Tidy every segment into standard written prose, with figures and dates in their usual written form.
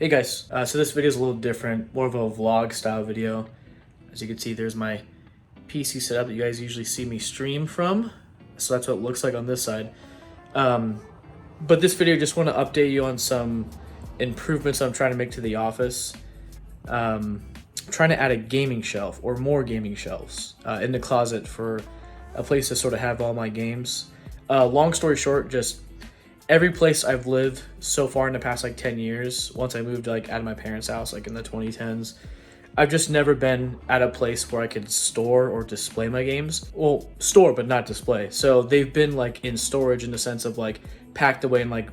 Hey guys, so this video is a little different, more of a vlog style video. As you can see, there's my PC setup that you guys usually see me stream from. So that's what it looks like on this side. But this video, just want to update you on some improvements I'm trying to make to the office. Trying to add a gaming shelf or more gaming shelves in the closet for a place to sort of have all my games. Long story short, just every place I've lived so far in the past like 10 years, once I moved like out of my parents' house like in the 2010s, I've just never been at a place where I could store or display my games. Well, store but not display. So they've been like in storage in the sense of like packed away in like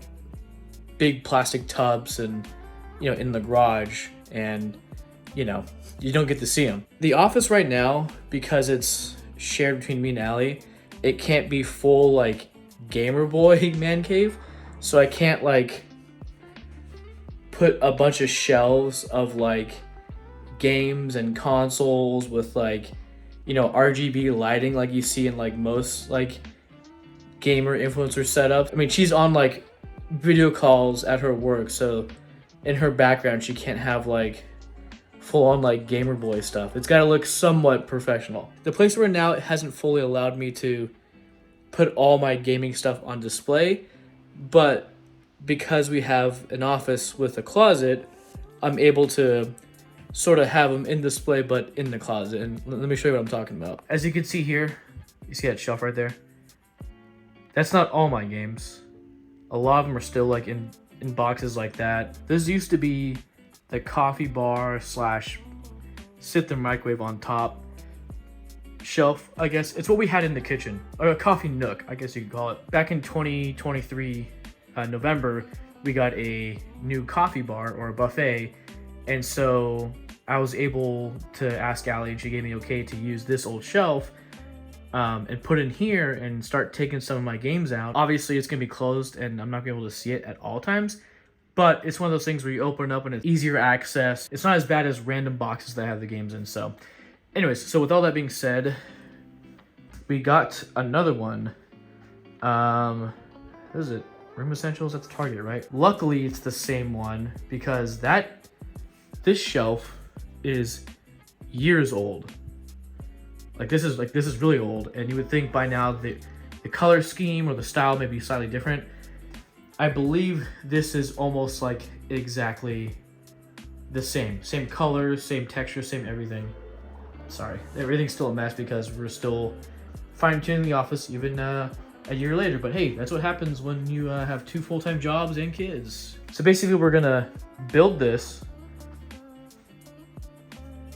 big plastic tubs and in the garage, and you don't get to see them. The office right now, because it's shared between me and Allie, it can't be full like gamer boy man cave, so I can't like put a bunch of shelves of like games and consoles with like RGB lighting like you see in like most like gamer influencer setups. I mean, she's on like video calls at her work, so in her background she can't have like full on like gamer boy stuff. It's got to look somewhat professional. The place we're in now, it hasn't fully allowed me to put all my gaming stuff on display, but because we have an office with a closet, I'm able to sort of have them in display but in the closet. And let me show you what I'm talking about. As you can see here, you see that shelf right there? That's not all my games. A lot of them are still like in boxes like that. This used to be the coffee bar slash sit the microwave on top shelf, I guess. It's what we had in the kitchen, or a coffee nook, I guess you could call it. Back in 2023 November, we got a new coffee bar or a buffet, and so I was able to ask Allie, and she gave me okay to use this old shelf and put in here and start taking some of my games out. Obviously it's gonna be closed and I'm not gonna be able to see it at all times, but it's one of those things where you open it up and it's easier access. It's not as bad as random boxes that have the games in. So anyways, so with all that being said, we got another one. What is it? Room Essentials? That's Target, right? Luckily, it's the same one because this shelf is years old. This is really old, and you would think by now the color scheme or the style may be slightly different. I believe this is almost like exactly the same color, same texture, same everything. Sorry, everything's still a mess because we're still fine-tuning the office even a year later. But hey, that's what happens when you have 2 full-time jobs and kids. So basically we're gonna build this.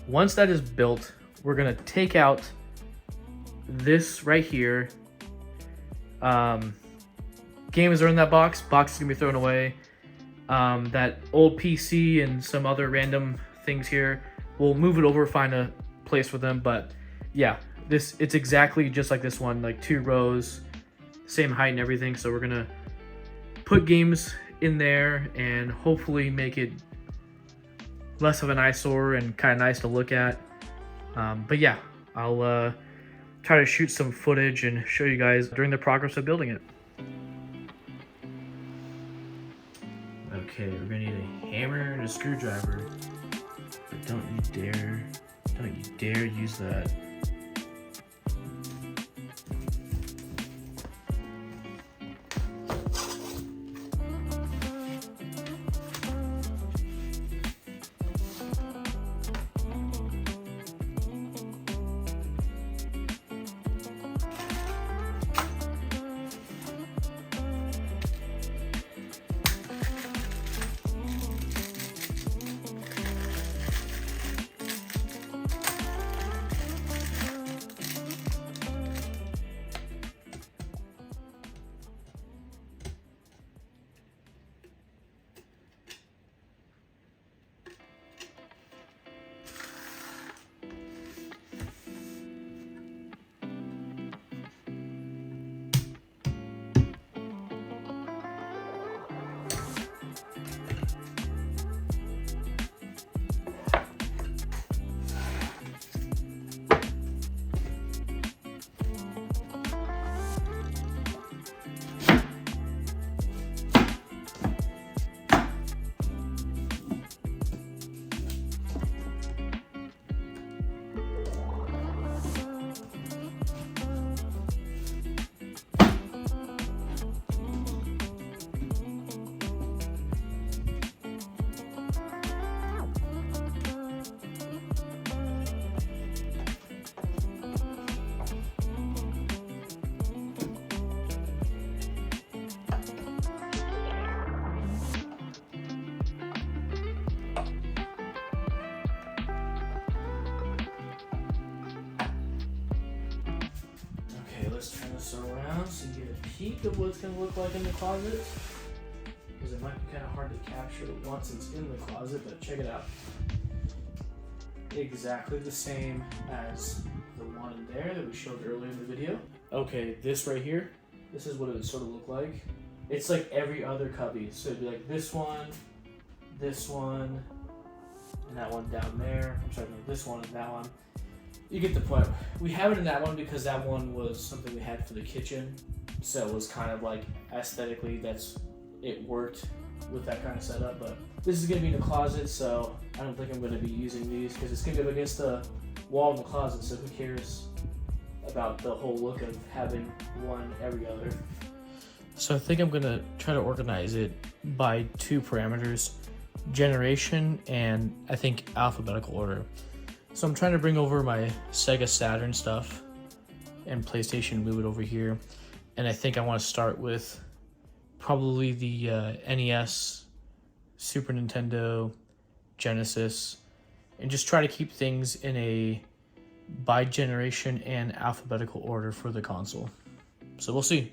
Once that is built, we're gonna take out this right here. Games are in that box. Box is gonna be thrown away. That old PC and some other random things here, we'll move it over, find a place for them. But yeah, it's exactly just like this one, like 2 rows, same height and everything. So we're gonna put games in there and hopefully make it less of an eyesore and kind of nice to look at. But yeah, I'll try to shoot some footage and show you guys during the progress of building it. Okay, we're gonna need a hammer and a screwdriver, but don't you dare use that. this around so you get a peek of what it's going to look like in the closet. Because it might be kind of hard to capture once it's in the closet, but check it out. Exactly the same as the one in there that we showed earlier in the video. Okay, this right here, this is what it would sort of look like. It's like every other cubby. So it'd be like this one, and that one down there. I'm sorry, no, this one and that one. You get the point. We have it in that one because that one was something we had for the kitchen. So it was kind of like aesthetically, it worked with that kind of setup. But this is gonna be in the closet, so I don't think I'm gonna be using these because it's gonna go against the wall in the closet. So who cares about the whole look of having one every other? So I think I'm gonna try to organize it by two parameters: generation and I think alphabetical order. So I'm trying to bring over my Sega Saturn stuff and PlayStation, move it over here. And I think I want to start with probably the NES, Super Nintendo, Genesis, and just try to keep things in a by generation and alphabetical order for the console. So we'll see.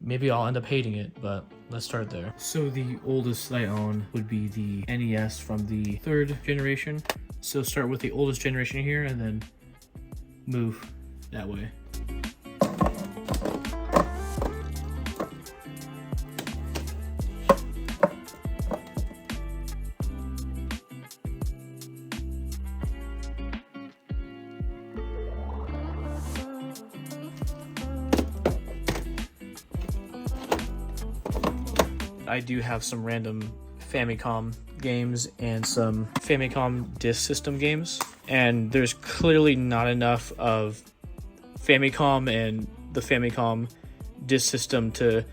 Maybe I'll end up hating it, but let's start there. So the oldest I own would be the NES from the third generation. So start with the oldest generation here and then move that way. I do have some random Famicom games and some Famicom disk system games, and there's clearly not enough of Famicom and the Famicom disk system to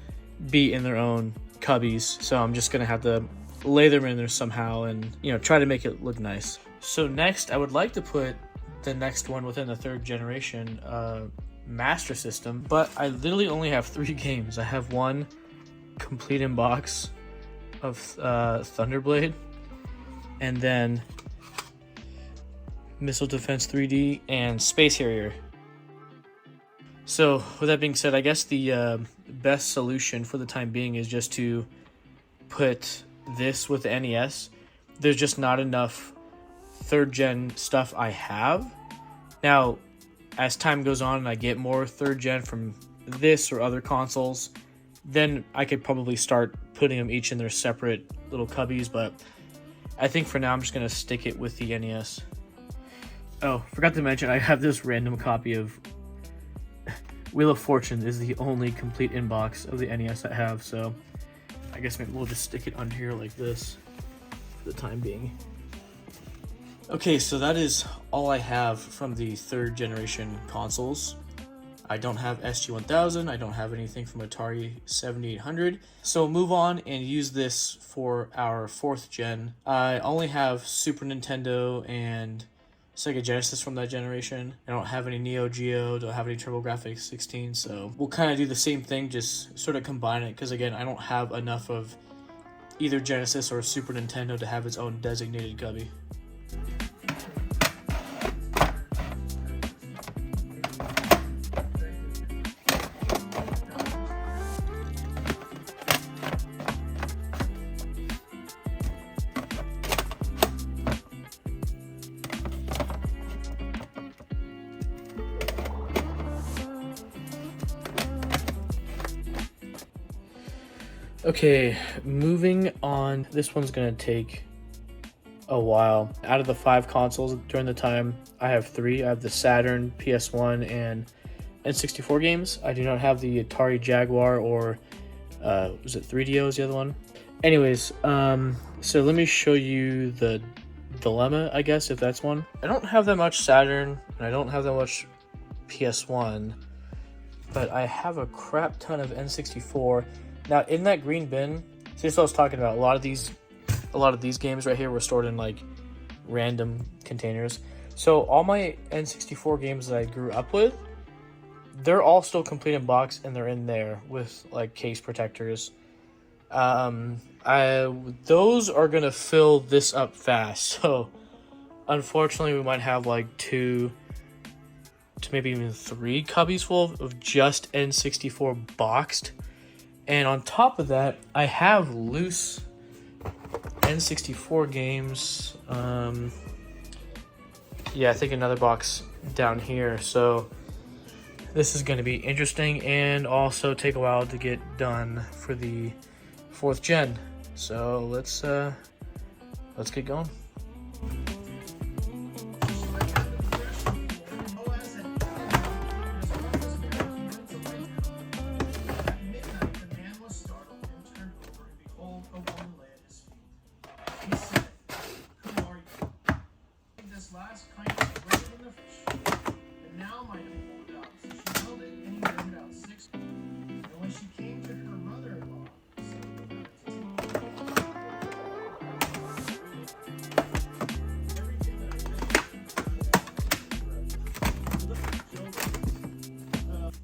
be in their own cubbies, so I'm just gonna have to lay them in there somehow and, you know, try to make it look nice. So next, I would like to put the next one within the third generation Master System, but I literally only have 3 games. I have one complete in box of Thunderblade, and then Missile Defense 3D and Space Harrier. So with that being said, I guess the best solution for the time being is just to put this with the NES. There's just not enough third gen stuff I have. Now, as time goes on and I get more third gen from this or other consoles, then I could probably start putting them each in their separate little cubbies, but I think for now I'm just going to stick it with the NES. Oh, forgot to mention, I have this random copy of Wheel of Fortune. Is the only complete inbox of the NES I have, so I guess maybe we'll just stick it under here like this for the time being. Okay, so that is all I have from the third generation consoles. I don't have SG-1000, I don't have anything from Atari 7800, so we'll move on and use this for our 4th gen. I only have Super Nintendo and Sega Genesis from that generation. I don't have any Neo Geo, don't have any TurboGrafx 16, so we'll kind of do the same thing, just sort of combine it, because again, I don't have enough of either Genesis or Super Nintendo to have its own designated cubby. Okay, moving on. This one's gonna take a while. Out of the 5 consoles during the time, I have 3. I have the Saturn, PS1, and N64 games. I do not have the Atari Jaguar or was it 3DO is the other one? Anyways, so let me show you the dilemma, I guess, if that's one. I don't have that much Saturn, and I don't have that much PS1, but I have a crap ton of N64. Now, in that green bin, see what I was talking about. A lot of these games right here were stored in like random containers. So all my N64 games that I grew up with, they're all still complete in box, and they're in there with like case protectors. Those are gonna fill this up fast. So unfortunately, we might have like 2 to maybe even 3 cubbies full of just N64 boxed. And on top of that, I have loose N64 games. Yeah, I think another box down here. So this is going to be interesting and also take a while to get done for the 4th gen. So let's get going.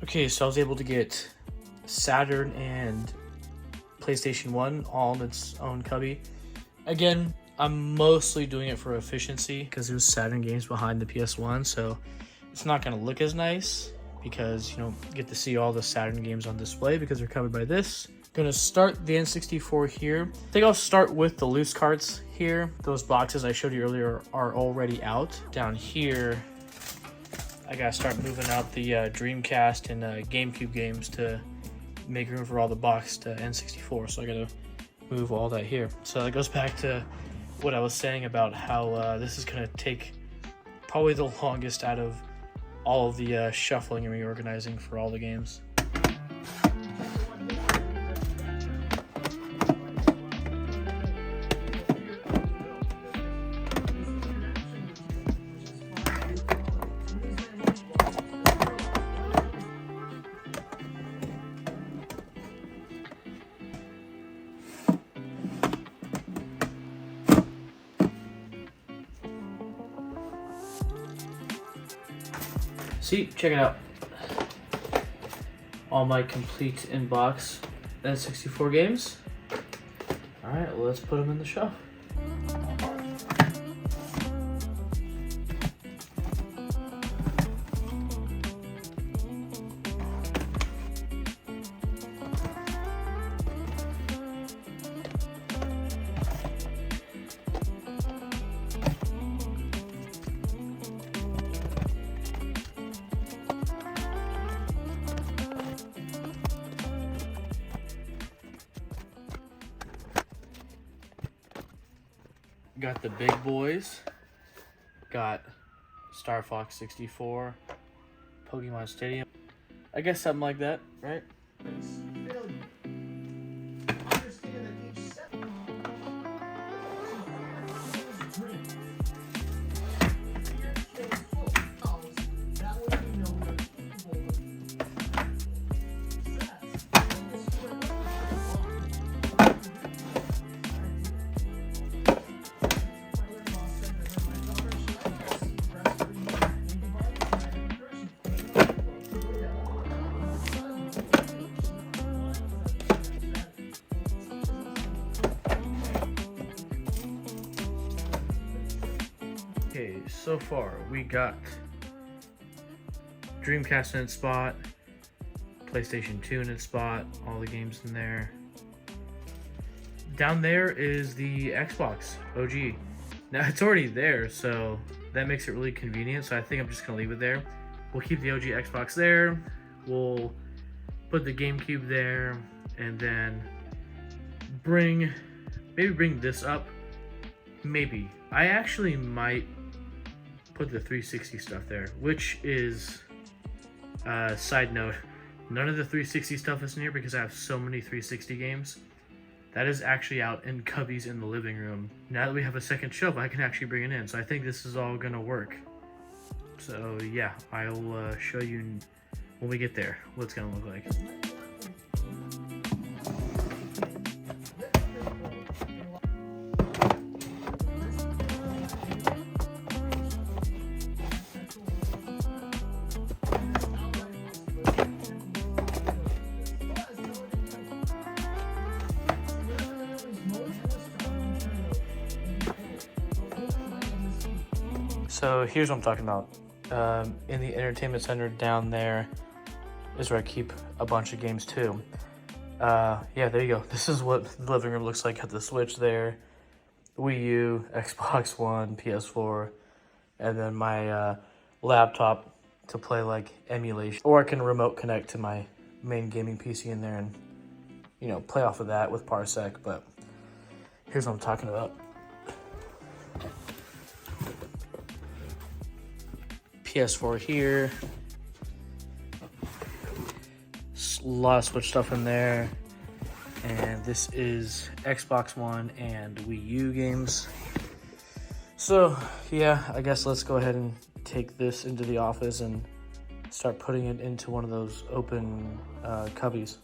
Okay, so I was able to get Saturn and PlayStation 1 all in its own cubby. Again, I'm mostly doing it for efficiency because there's Saturn games behind the PS1, so it's not going to look as nice because you don't get to see all the Saturn games on display because they're covered by this. Gonna start the N64 here. I think I'll start with the loose carts here. Those boxes I showed you earlier are already out. Down here, I gotta start moving out the Dreamcast and GameCube games to make room for all the boxed N64. So I gotta move all that here. So that goes back to what I was saying about how this is gonna take probably the longest out of all of the shuffling and reorganizing for all the games. See, check it out. All my complete in-box N64 games. Alright, let's put them in the shelf. Got the big boys. Got Star Fox 64, Pokemon Stadium. I guess something like that, right? Okay, so far we got Dreamcast in its spot, PlayStation 2 in its spot, all the games in there. Down there is the Xbox OG. Now it's already there, so that makes it really convenient, so I think I'm just gonna leave it there. We'll keep the OG Xbox there, we'll put the GameCube there, and then maybe bring this up. Maybe. I actually might put the 360 stuff there, which is, side note, none of the 360 stuff is in here because I have so many 360 games. That is actually out in cubbies in the living room. Now that we have a second shelf, I can actually bring it in. So I think this is all gonna work. So yeah, I'll show you when we get there what it's gonna look like. So here's what I'm talking about. in the entertainment center down there is where I keep a bunch of games too. Yeah, there you go. This is what the living room looks like. Got the Switch there, Wii U, Xbox One, PS4, and then my laptop to play like emulation. Or I can remote connect to my main gaming PC in there and, you know, play off of that with Parsec. But here's what I'm talking about. PS4 here. A lot of Switch stuff in there. And this is Xbox One and Wii U games. So yeah, I guess let's go ahead and take this into the office and start putting it into one of those open cubbies.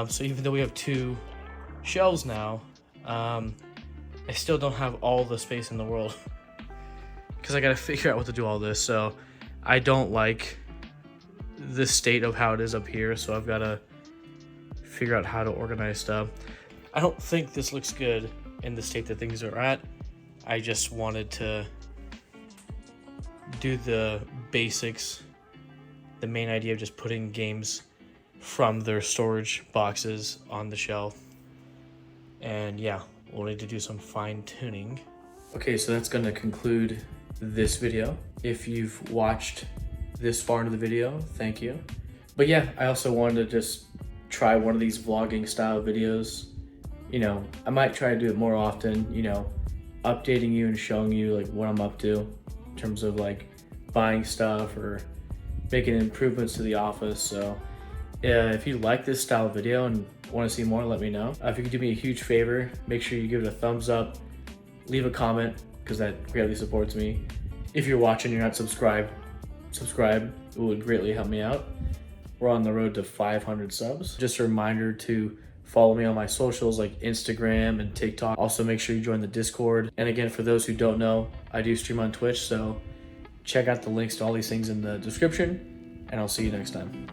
So even though we have 2 shelves now, I still don't have all the space in the world because I gotta figure out what to do all this. So I don't like the state of how it is up here, so I've gotta figure out how to organize stuff. I don't think this looks good in the state that things are at. I just wanted to do the basics, the main idea of just putting games from their storage boxes on the shelf. And yeah, we'll need to do some fine tuning. Okay, so that's gonna conclude this video. If you've watched this far into the video, thank you. But yeah, I also wanted to just try one of these vlogging style videos. You know, I might try to do it more often, you know, updating you and showing you like what I'm up to in terms of like buying stuff or making improvements to the office. So if you like this style of video and want to see more, let me know. If you could do me a huge favor, make sure you give it a thumbs up, leave a comment, because that greatly supports me. If you're watching, you're not subscribed, subscribe. It would greatly help me out. We're on the road to 500 subs. Just a reminder to follow me on my socials like Instagram and TikTok. Also make sure you join the Discord. And again, for those who don't know, I do stream on Twitch, so check out the links to all these things in the description, and I'll see you next time.